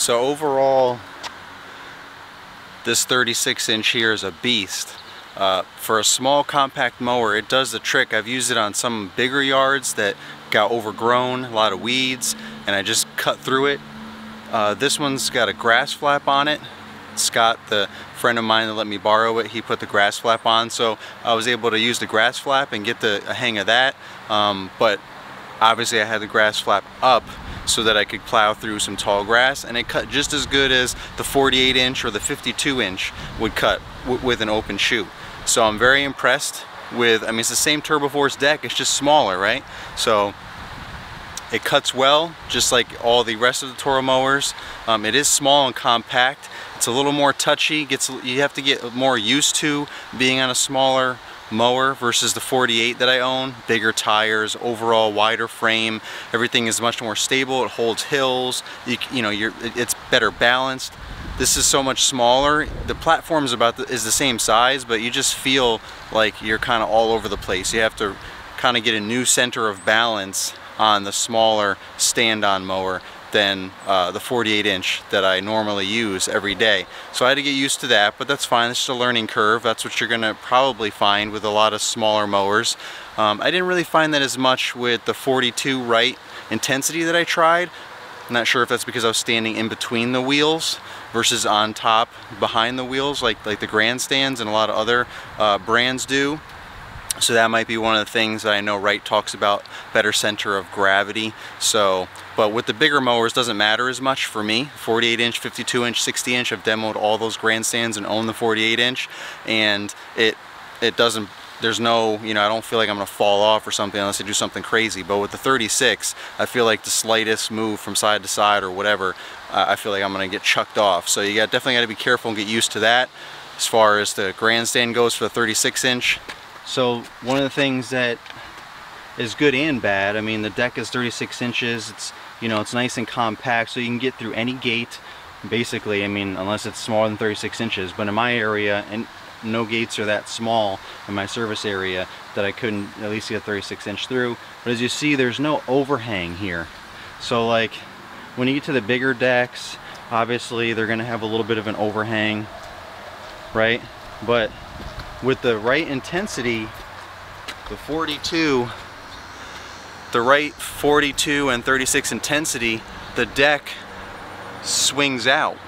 So overall, this 36-inch here is a beast. For a small compact mower, it does the trick. I've used it on some bigger yards that got overgrown, a lot of weeds, and I just cut through it. This one's got a grass flap on it. Scott, the friend of mine that let me borrow it, he put the grass flap on, so I was able to use the grass flap and get a hang of that. But obviously I had the grass flap up so that I could plow through some tall grass, and it cut just as good as the 48-inch or the 52-inch would cut with an open chute. So I'm very impressed with, I mean, it's the same Turbo Force deck, it's just smaller, right? So it cuts well, just like all the rest of the Toro mowers. It is small and compact. It's a little more touchy. You have to get more used to being on a smaller mower versus the 48 that I own. Bigger tires, overall wider frame. Everything is much more stable. It holds hills. It's better balanced. This is so much smaller. The platform is the same size, but you just feel like you're kind of all over the place. You have to kind of get a new center of balance on the smaller stand-on mower than the 48-inch that I normally use every day. So I had to get used to that, but that's fine. It's just a learning curve. That's what you're gonna probably find with a lot of smaller mowers. I didn't really find that as much with the 42 right intensity that I tried. I'm not sure if that's because I was standing in between the wheels versus on top behind the wheels like the grandstands and a lot of other brands do. So that might be one of the things that I know Wright talks about, better center of gravity. So, but with the bigger mowers, doesn't matter as much for me. 48-inch, 52-inch, 60-inch, I've demoed all those grandstands and own the 48-inch, and it doesn't, there's no, I don't feel like I'm gonna fall off or something unless I do something crazy. But with the 36, I feel like the slightest move from side to side or whatever, I feel like I'm gonna get chucked off. So you definitely gotta be careful and get used to that. As far as the grandstand goes for the 36-inch, so one of the things that is good and bad, I mean, the deck is 36 inches, it's nice and compact, so you can get through any gate, basically, I mean, unless it's smaller than 36 inches, but in my area, and no gates are that small in my service area that I couldn't at least get a 36-inch through. But as you see, there's no overhang here. So like, when you get to the bigger decks, obviously they're gonna have a little bit of an overhang, right? But with the right intensity, the right 42 and 36 intensity, the deck swings out.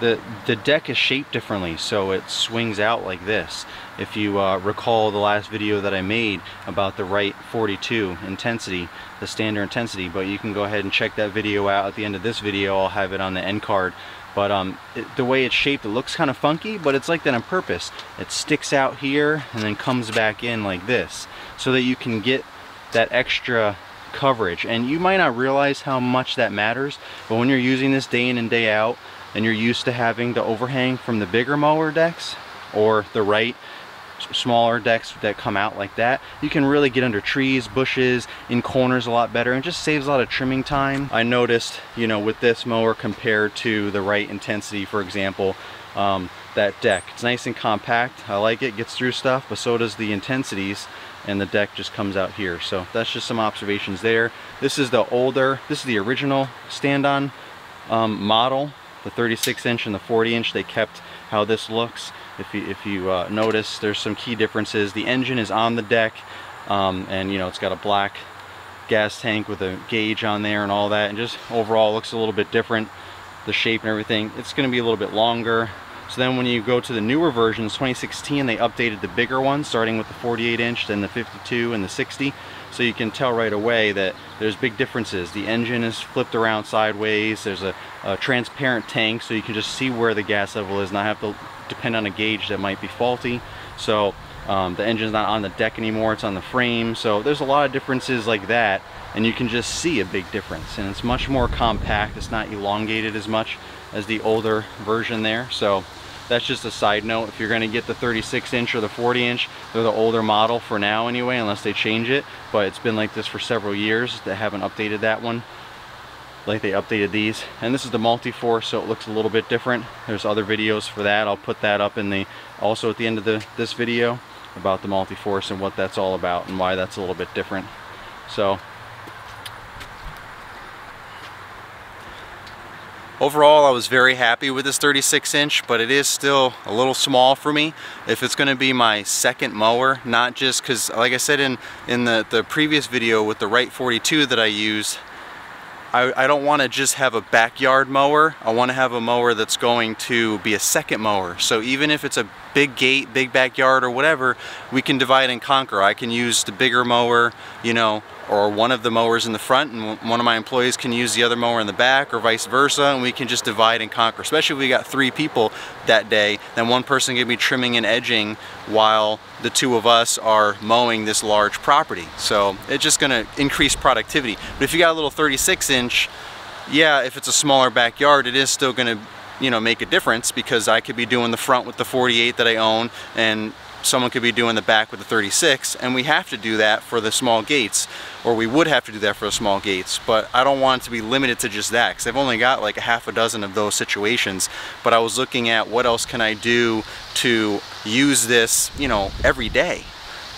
The deck is shaped differently, so it swings out like this. If you recall the last video that I made about the right 42 intensity, the standard intensity, but you can go ahead and check that video out at the end of this video. I'll have it on the end card. But the way it's shaped, it looks kind of funky, but it's like that on purpose. It sticks out here and then comes back in like this, so that you can get that extra coverage. And you might not realize how much that matters, but when you're using this day in and day out, and you're used to having the overhang from the bigger mower decks, or the right smaller decks that come out like that, you can really get under trees, bushes, in corners a lot better, and just saves a lot of trimming time. I noticed, with this mower compared to the right intensity, for example, that deck, it's nice and compact. I like it, gets through stuff, but so does the intensities, and the deck just comes out here. So that's just some observations there. This is the original stand-on model, the 36-inch and the 40-inch. They kept how this looks. If you notice, there's some key differences. The engine is on the deck, and it's got a black gas tank with a gauge on there and all that, and just overall looks a little bit different. The shape and everything, it's going to be a little bit longer. So then when you go to the newer versions, 2016, they updated the bigger ones, starting with the 48-inch, then the 52 and the 60. So you can tell right away that there's big differences. The engine is flipped around sideways. There's a transparent tank, so you can just see where the gas level is, not have to depend on a gauge that might be faulty. So the engine's not on the deck anymore, it's on the frame. So there's a lot of differences like that, and you can just see a big difference. And it's much more compact. It's not elongated as much as the older version there. So that's just a side note. If you're going to get the 36-inch or the 40-inch, they're the older model for now anyway, unless they change it. But it's been like this for several years. They haven't updated that one like they updated these. And this is the multi-force, so it looks a little bit different. There's other videos for that. I'll put that up also at the end of this video about the multi-force and what that's all about and why that's a little bit different. So Overall, I was very happy with this 36-inch, but it is still a little small for me. If it's going to be my second mower, not just because, like I said in the previous video with the Wright 42 that I use, I don't want to just have a backyard mower. I want to have a mower that's going to be a second mower. So even if it's a big gate, big backyard or whatever, we can divide and conquer. I can use the bigger mower, you know, or one of the mowers in the front, and one of my employees can use the other mower in the back, or vice versa, and we can just divide and conquer. Especially if we got 3 people that day, then one person can be trimming and edging while the 2 of us are mowing this large property. So it's just gonna increase productivity. But if you got a little 36-inch, yeah, if it's a smaller backyard, it is still gonna, you know, make a difference, because I could be doing the front with the 48 that I own, and someone could be doing the back with the 36, and we have to do that for the small gates, or we would have to do that for the small gates. But I don't want it to be limited to just that, because I've only got like a half a dozen of those situations. But I was looking at what else can I do to use this, you know, every day.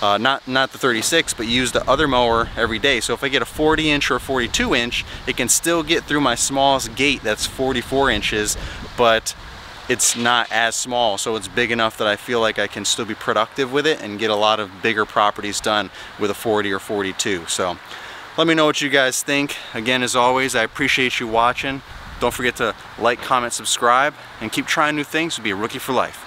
Not the 36, but use the other mower every day. So if I get a 40-inch or a 42-inch, it can still get through my smallest gate that's 44 inches, but it's not as small, so it's big enough that I feel like I can still be productive with it and get a lot of bigger properties done with a 40 or 42. So let me know what you guys think. Again, as always, I appreciate you watching. Don't forget to like, comment, subscribe, and keep trying new things to be a rookie for life.